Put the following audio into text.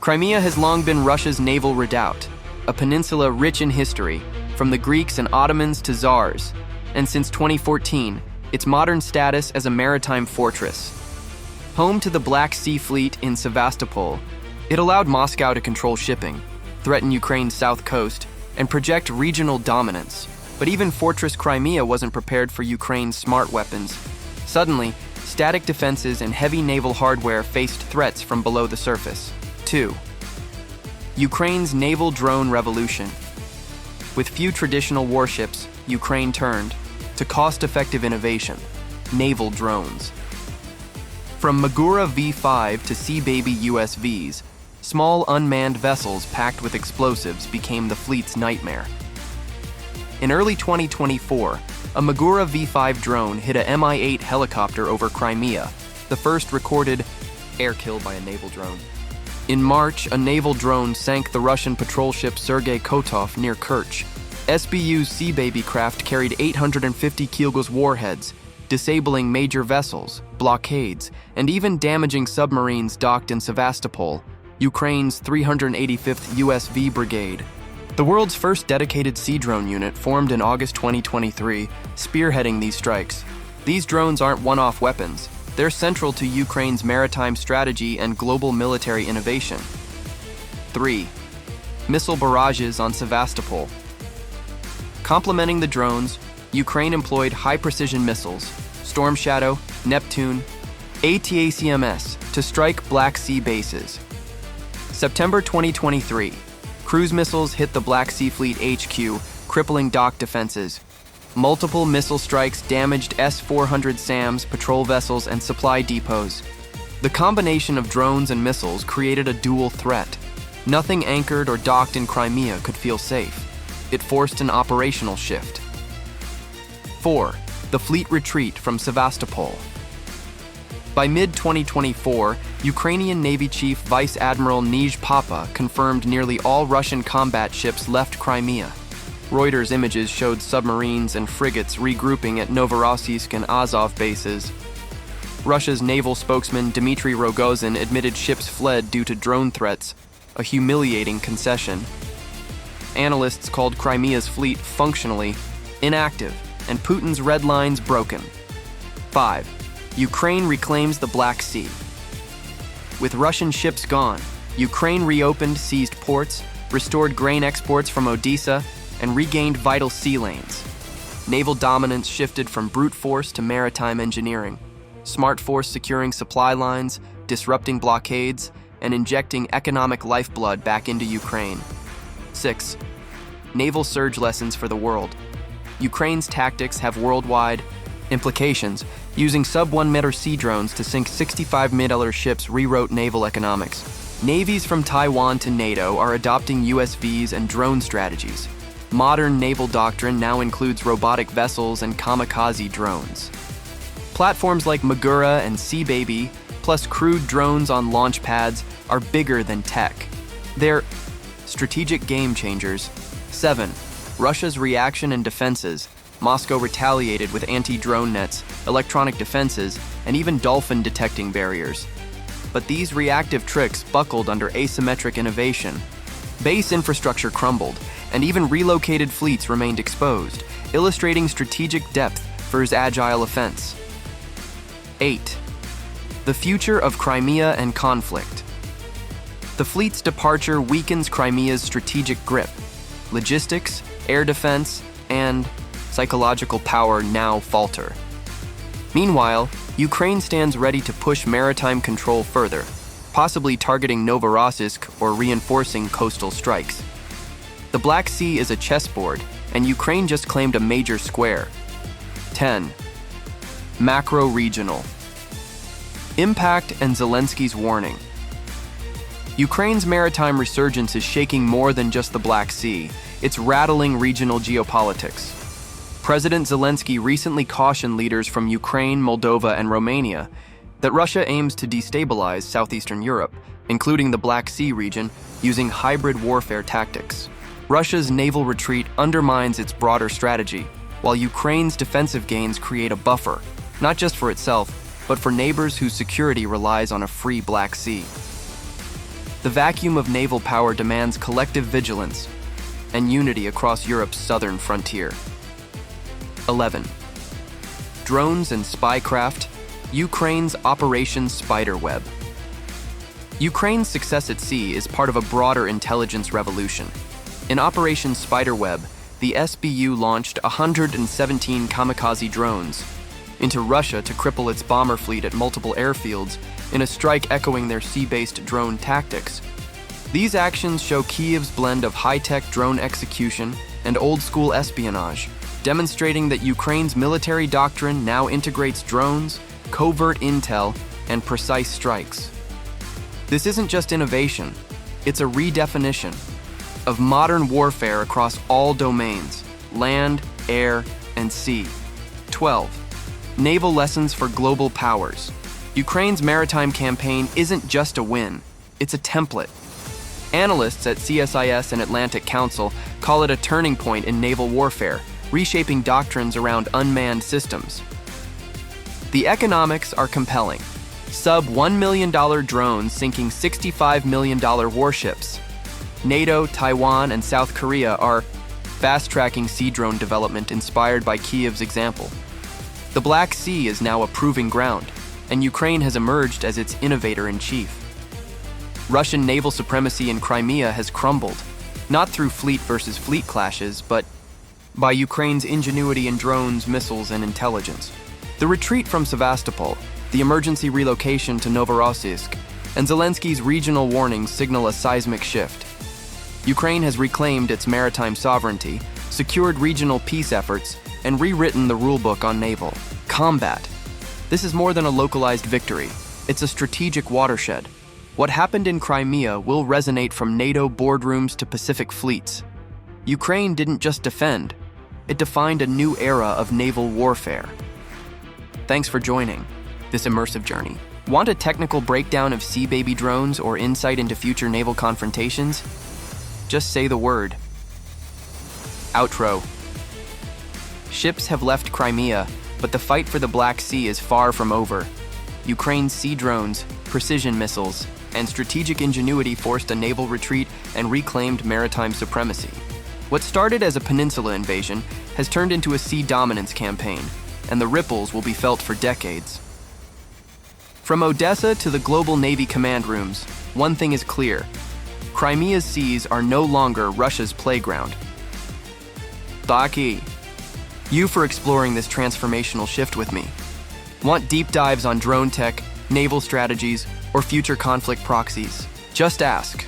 Crimea has long been Russia's naval redoubt, a peninsula rich in history, from the Greeks and Ottomans to Tsars, and since 2014, its modern status as a maritime fortress. Home to the Black Sea Fleet in Sevastopol, it allowed Moscow to control shipping, threaten Ukraine's south coast, and project regional dominance. But even Fortress Crimea wasn't prepared for Ukraine's smart weapons. Suddenly, static defenses and heavy naval hardware faced threats from below the surface. 2. Ukraine's naval drone revolution. With few traditional warships, Ukraine turned to cost-effective innovation, naval drones. From Magura V5 to Sea Baby USVs, small unmanned vessels packed with explosives became the fleet's nightmare. In early 2024, a Magura V5 drone hit a Mi-8 helicopter over Crimea, the first recorded air kill by a naval drone. In March, a naval drone sank the Russian patrol ship Sergei Kotov near Kerch. SBU's Sea Baby craft carried 850 kg warheads, disabling major vessels, blockades, and even damaging submarines docked in Sevastopol, Ukraine's 385th USV Brigade. The world's first dedicated sea drone unit formed in August 2023, spearheading these strikes. These drones aren't one-off weapons. They're central to Ukraine's maritime strategy and global military innovation. 3. Missile barrages on Sevastopol. Complementing the drones, Ukraine employed high-precision missiles, Storm Shadow, Neptune, ATACMS, to strike Black Sea bases. September 2023, cruise missiles hit the Black Sea Fleet HQ, crippling dock defenses. Multiple missile strikes damaged S-400 SAMs, patrol vessels, and supply depots. The combination of drones and missiles created a dual threat. Nothing anchored or docked in Crimea could feel safe. It forced an operational shift. 4. The fleet retreat from Sevastopol. By mid-2024, Ukrainian Navy Chief Vice Admiral Nij Papa confirmed nearly all Russian combat ships left Crimea. Reuters images showed submarines and frigates regrouping at Novorossiysk and Azov bases. Russia's naval spokesman Dmitry Rogozin admitted ships fled due to drone threats, a humiliating concession. Analysts called Crimea's fleet functionally inactive and Putin's red lines broken. 5. Ukraine reclaims the Black Sea. With Russian ships gone, Ukraine reopened seized ports, restored grain exports from Odessa, and regained vital sea lanes. Naval dominance shifted from brute force to maritime engineering, smart force securing supply lines, disrupting blockades, and injecting economic lifeblood back into Ukraine. 6. Naval surge lessons for the world. Ukraine's tactics have worldwide implications. Using sub-1 meter sea drones to sink 65 mid-level ships rewrote naval economics. Navies from Taiwan to NATO are adopting USVs and drone strategies. Modern naval doctrine now includes robotic vessels and kamikaze drones. Platforms like Magura and Sea Baby, plus crewed drones on launch pads, are bigger than tech. They're strategic game changers. 7. Russia's reaction and defenses. Moscow retaliated with anti-drone nets, electronic defenses, and even dolphin detecting barriers. But these reactive tricks buckled under asymmetric innovation. Base infrastructure crumbled, and even relocated fleets remained exposed, illustrating strategic depth versus agile offense. 8. The future of Crimea and conflict. The fleet's departure weakens Crimea's strategic grip. Logistics, air defense, and psychological power now falter. Meanwhile, Ukraine stands ready to push maritime control further, possibly targeting Novorossiysk or reinforcing coastal strikes. The Black Sea is a chessboard, and Ukraine just claimed a major square. 10. Macro-regional. Impact and Zelensky's warning. Ukraine's maritime resurgence is shaking more than just the Black Sea. It's rattling regional geopolitics. President Zelensky recently cautioned leaders from Ukraine, Moldova, and Romania that Russia aims to destabilize southeastern Europe, including the Black Sea region, using hybrid warfare tactics. Russia's naval retreat undermines its broader strategy, while Ukraine's defensive gains create a buffer, not just for itself, but for neighbors whose security relies on a free Black Sea. The vacuum of naval power demands collective vigilance and unity across Europe's southern frontier. 11. Drones and spycraft, Ukraine's Operation Spiderweb. Ukraine's success at sea is part of a broader intelligence revolution. In Operation Spiderweb, the SBU launched 117 kamikaze drones into Russia to cripple its bomber fleet at multiple airfields in a strike echoing their sea-based drone tactics. These actions show Kyiv's blend of high-tech drone execution and old-school espionage, demonstrating that Ukraine's military doctrine now integrates drones, covert intel, and precise strikes. This isn't just innovation, it's a redefinition of modern warfare across all domains: land, air, and sea. 12. Naval lessons for global powers. Ukraine's maritime campaign isn't just a win, it's a template. Analysts at CSIS and Atlantic Council call it a turning point in naval warfare, reshaping doctrines around unmanned systems. The economics are compelling. Sub-$1 million drones sinking $65 million warships. NATO, Taiwan, and South Korea are fast-tracking sea drone development inspired by Kyiv's example. The Black Sea is now a proving ground, and Ukraine has emerged as its innovator-in-chief. Russian naval supremacy in Crimea has crumbled, not through fleet versus fleet clashes, but by Ukraine's ingenuity in drones, missiles, and intelligence. The retreat from Sevastopol, the emergency relocation to Novorossiysk, and Zelensky's regional warnings signal a seismic shift. Ukraine has reclaimed its maritime sovereignty, secured regional peace efforts, and rewritten the rulebook on naval combat. This is more than a localized victory. It's a strategic watershed. What happened in Crimea will resonate from NATO boardrooms to Pacific fleets. Ukraine didn't just defend, it defined a new era of naval warfare. Thanks for joining this immersive journey. Want a technical breakdown of Sea Baby drones or insight into future naval confrontations? Just say the word. Outro. Ships have left Crimea, but the fight for the Black Sea is far from over. Ukraine's sea drones, precision missiles, and strategic ingenuity forced a naval retreat and reclaimed maritime supremacy. What started as a peninsula invasion has turned into a sea dominance campaign, and the ripples will be felt for decades. From Odessa to the global Navy command rooms, one thing is clear: Crimea's seas are no longer Russia's playground. Thank you for exploring this transformational shift with me. Want deep dives on drone tech, naval strategies, or future conflict proxies? Just ask.